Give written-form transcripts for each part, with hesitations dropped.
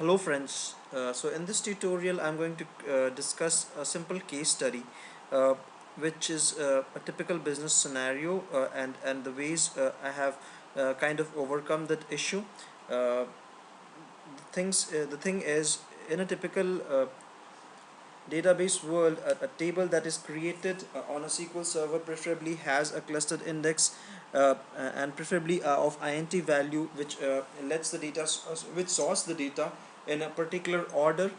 Hello friends, so in this tutorial I'm going to discuss a simple case study uh, which is a typical business scenario and the ways I have kind of overcome that issue. The thing is, in a typical database world, a table that is created on a SQL server preferably has a clustered index and preferably of int value, which lets the data which sorts the data in a particular order,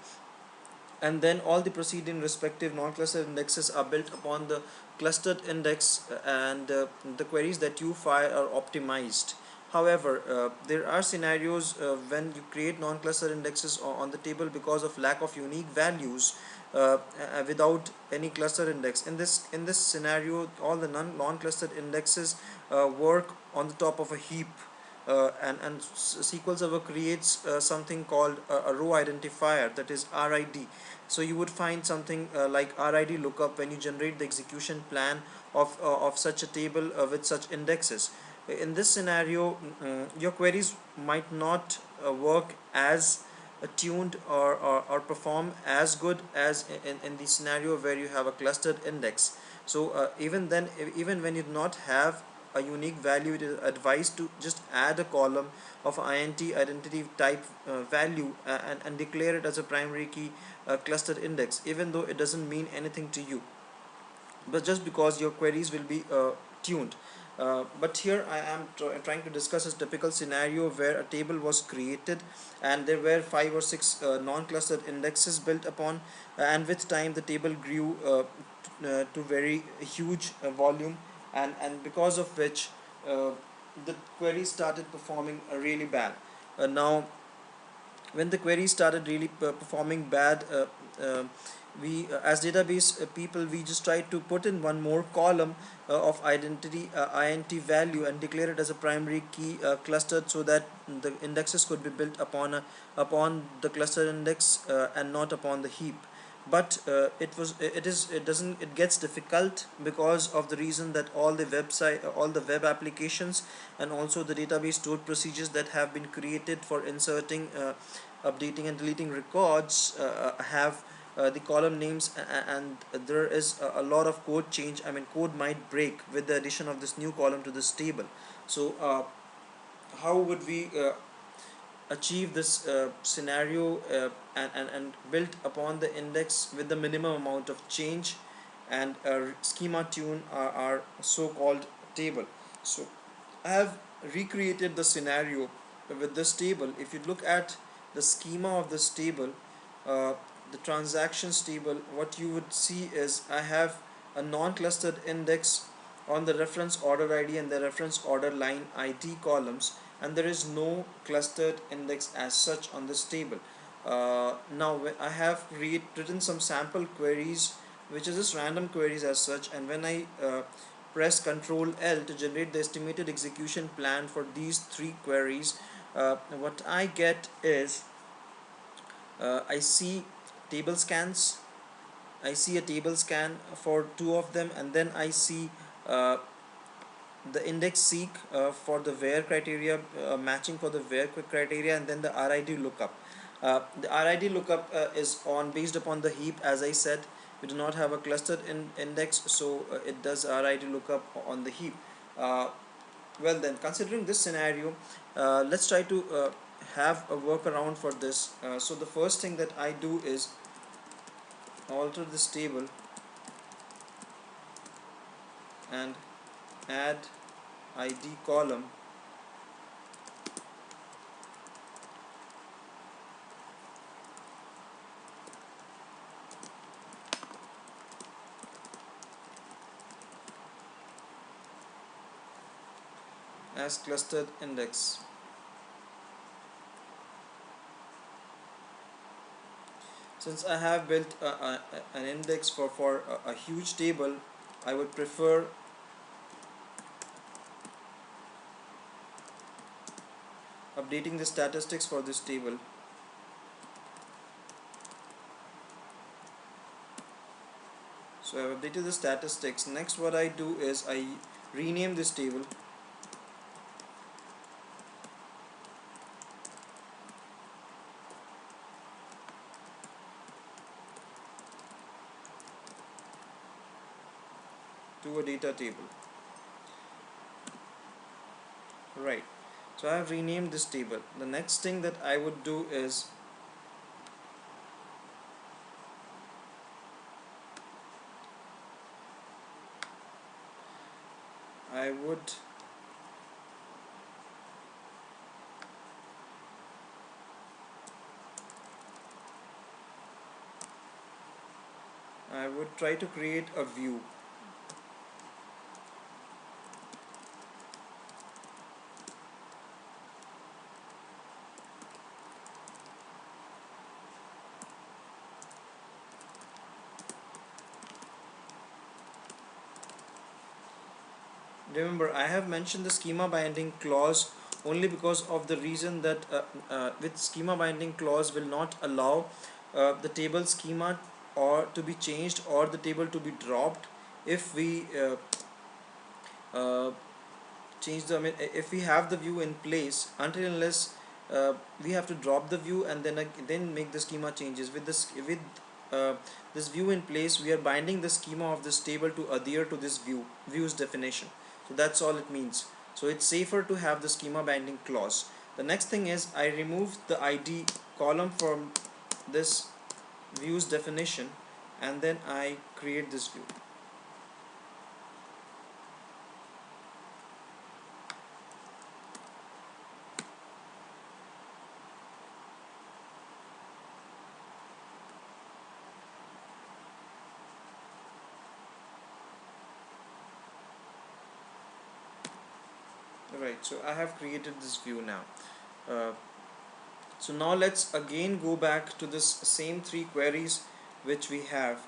and then all the preceding respective non-clustered indexes are built upon the clustered index, and the queries that you fire are optimized. However, there are scenarios when you create non-clustered indexes on the table because of lack of unique values without any cluster index. In this scenario, all the non-clustered indexes work on the top of a heap, and SQL Server creates something called a row identifier, that is RID. So you would find something like RID lookup when you generate the execution plan of such a table with such indexes. In this scenario, your queries might not work as tuned or perform as good as in the scenario where you have a clustered index. So even then, even when you do not have a unique value, it is advised to just add a column of int identity type value, and declare it as a primary key clustered index, even though it doesn't mean anything to you, but just because your queries will be tuned. But here I am trying to discuss a typical scenario where a table was created and there were 5 or 6 non-clustered indexes built upon, and with time the table grew to very huge volume, and because of which uh, the query started performing really bad. Now when the query started really performing bad, we as database people, we just tried to put in one more column of identity int value and declare it as a primary key clustered, so that the indexes could be built upon the cluster index and not upon the heap. But it gets difficult because of the reason that all the web applications and also the database stored procedures that have been created for inserting, updating and deleting records have the column names, and there is a lot of code change. I mean, code might break with the addition of this new column to this table. So how would we achieve this scenario, and build upon the index with the minimum amount of change and schema tune our so-called table? So I have recreated the scenario with this table. If you look at the schema of this table, uh, the transactions table, what you would see is I have a non-clustered index on the reference order ID and the reference order line ID columns, and there is no clustered index as such on this table. Now I have written some sample queries, which is just random queries as such, and when I press Ctrl L to generate the estimated execution plan for these three queries, what I get is I see table scans. I see a table scan for two of them, and then I see uh, the index seek for the where criteria, matching for the where criteria, and then the RID lookup. The RID lookup is on based upon the heap. As I said, we do not have a clustered index, so it does RID lookup on the heap. uh, well then, considering this scenario, let's try to have a workaround for this. So the first thing that I do is alter this table and add ID column as clustered index. Since I have built an index for a huge table, I would prefer updating the statistics for this table. So I have updated the statistics. Next, what I do is I rename this table to a data table. Right, so I have renamed this table. The next thing that I would do is I would try to create a view. Remember, I have mentioned the schema binding clause only because of the reason that with schema binding clause will not allow the table schema or to be changed or the table to be dropped if we uh, change the, I mean, if we have the view in place, until unless we have to drop the view and then make the schema changes. With uh, this view in place, we are binding the schema of this table to adhere to this view's definition. So that's all it means. So it's safer to have the schema binding clause. The next thing is I remove the ID column from this view's definition, and then I create this view. Right, so I have created this view now. uh, so now let's again go back to this same three queries which we have,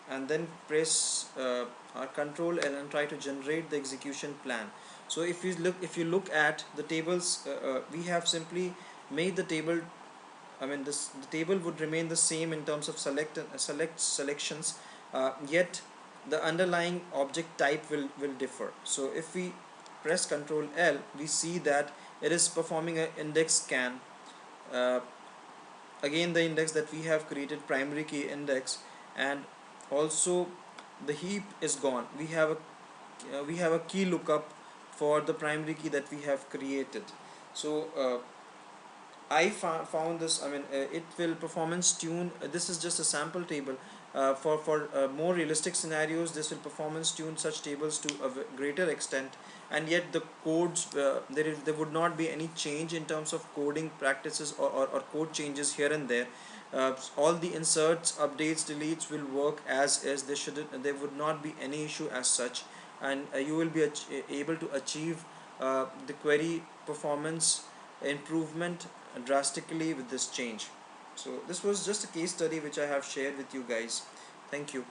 and then press our control L and try to generate the execution plan. So if you look at the tables, we have simply made the table, I mean the table would remain the same in terms of selections, yet the underlying object type will differ. So if we press Ctrl L, we see that it is performing an index scan. Uh, Again, the index that we have created, primary key index, and also the heap is gone. We have a key lookup for the primary key that we have created. So I found this. I mean, it will performance tune. This is just a sample table. For more realistic scenarios, this will performance tune such tables to a greater extent, and yet the codes, there would not be any change in terms of coding practices or code changes here and there. All the inserts, updates, deletes will work as is. There would not be any issue as such, and you will be able to achieve the query performance improvement drastically with this change. So this was just a case study which I have shared with you guys. Thank you.